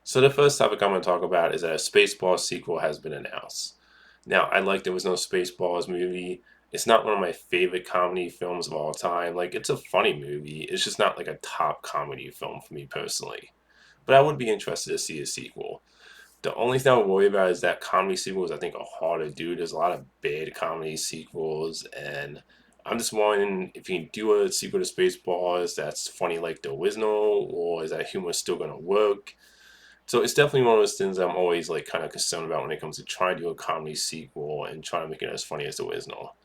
So the first topic I'm going to talk about is that a Spaceballs sequel has been announced. Now, I like there was no Spaceballs movie. It's not one of my favorite comedy films of all time. Like, it's a funny movie. It's just not like a top comedy film for me personally. But I would be interested to see a sequel. The only thing I would worry about is that comedy sequels I think are hard to do. There's a lot of bad comedy sequels, and I'm just wondering if you can do a sequel to Spaceballs that's funny like the original, or is that humor still going to work? So it's definitely one of those things I'm always like kind of concerned about when it comes to trying to do a comedy sequel and trying to make it as funny as the original.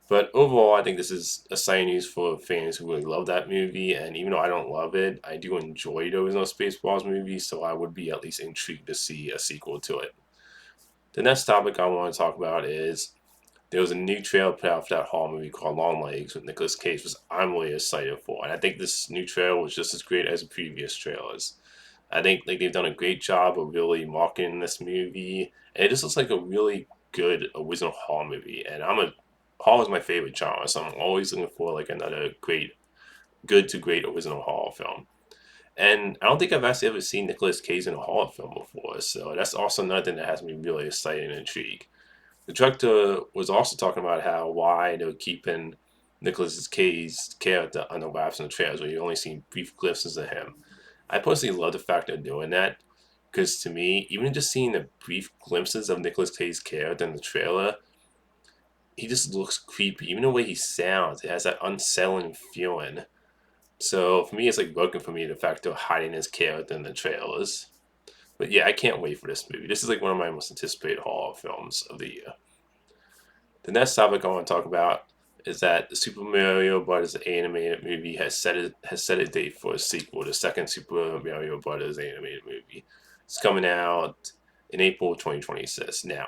But overall, I think this is exciting news for fans who really love that movie. And even though I don't love it, I do enjoy the original Spaceballs movie, so I would be at least intrigued to see a sequel to it. The next topic I want to talk about is there was a new trailer put out for that horror movie called Longlegs with Nicolas Cage, which I'm really excited for. And I think this new trailer was just as great as the previous trailers. I think like they've done a great job of really marketing this movie, and it just looks like a really good original horror movie. And horror is my favorite genre, so I'm always looking for like another great, good to great original horror film. And I don't think I've actually ever seen Nicolas Cage in a horror film before, so that's also another thing that has me really excited and intrigued. The director was also talking about how why they were keeping Nicolas Cage's character under wraps in the trailers, where you only see brief glimpses of him. I personally love the fact they're doing that because to me, even just seeing the brief glimpses of Nicolas Cage's character in the trailer, he just looks creepy. Even the way he sounds, it has that unsettling feeling. So for me, it's like working for me the fact they're hiding his character in the trailers. But yeah, I can't wait for this movie. This is like one of my most anticipated horror films of the year. The next topic I want to talk about is that the Super Mario Bros. Animated movie has set a date for a sequel, the second Super Mario Bros. Animated movie. It's coming out in April 2026. Now,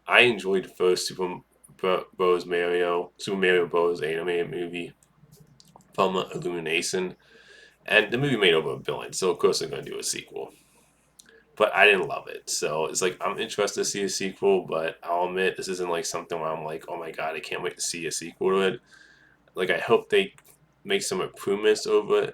I enjoyed the first Super Mario Bros. Animated movie from Illumination, and the movie made over $1 billion, so of course they're going to do a sequel. But I didn't love it. So it's like I'm interested to see a sequel, but I'll admit this isn't like something where I'm like, oh my god, I can't wait to see a sequel to it. Like I hope they make some improvements over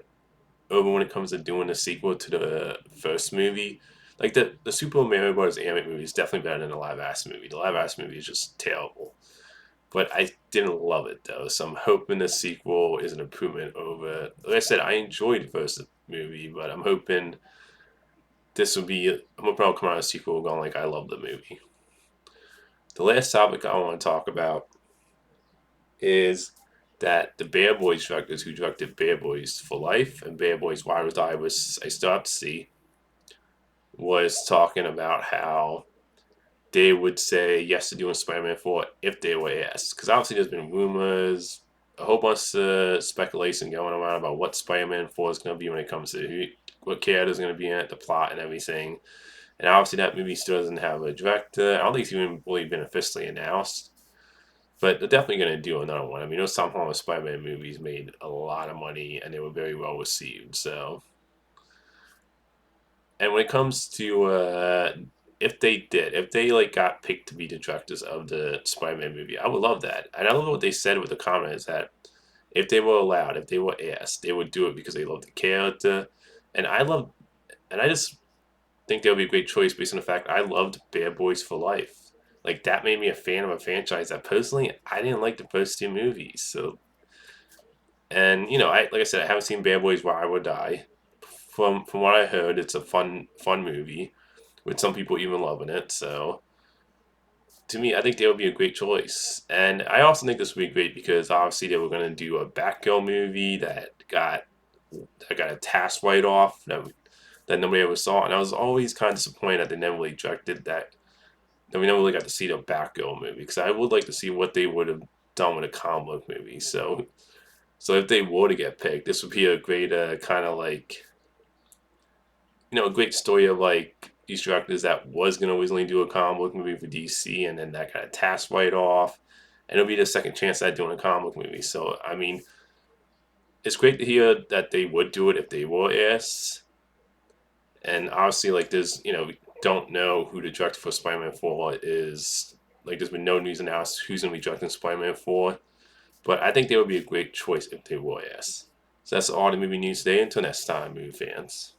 when it comes to doing a sequel to the first movie. Like the Super Mario Bros. Animated movie is definitely better than the live action movie. The live action movie is just terrible. But I didn't love it though, so I'm hoping the sequel is an improvement over. Like I said, I enjoyed the first movie, but I'm hoping this will be. I'm gonna probably come out of a sequel going like I love the movie. The last topic I want to talk about is that the Bad Boys directors who directed Bad Boys for Life and Bad Boys Why Was I was I still have to see was talking about how they would say yes to doing Spider-Man 4 if they were asked. Because obviously there's been rumors, a whole bunch of speculation going around about what Spider-Man 4 is going to be when it comes to what character is going to be in it, the plot, and everything. And obviously that movie still doesn't have a director. I don't think it's even really been officially announced. But they're definitely going to do another one. I mean, those Tom Holland Spider-Man movies made a lot of money and they were very well received. So, and when it comes to if they like got picked to be the directors of the Spider-Man movie, I would love that. And I love what they said with the comment is that if they were allowed, if they were asked, they would do it because they love the character. And I love, and I just think that would be a great choice based on the fact I loved Bad Boys for Life. Like that made me a fan of a franchise that personally I didn't like the first two movies. So, and you know, I like I said, I haven't seen Bad Boys Where I Would Die. From what I heard, it's a fun movie with some people even loving it. So to me, I think they would be a great choice. And I also think this would be great because obviously they were going to do a Batgirl movie that got a task write off that nobody ever saw, and I was always kind of disappointed that they never really directed that. That we never really got to see the Batgirl movie because I would like to see what they would have done with a comic book movie. So if they were to get picked, this would be a great kind of like a great story of like these directors that was going to originally do a comic book movie for DC, and then that kind of task right off, and it'll be the second chance at doing a comic book movie. So I mean, it's great to hear that they would do it if they were asked. And obviously, like we don't know who the director for Spider-Man 4 is. Like, there's been no news announced who's going to be directing Spider-Man 4. But I think they would be a great choice if they were asked. So that's all the movie news today. Until next time, movie fans.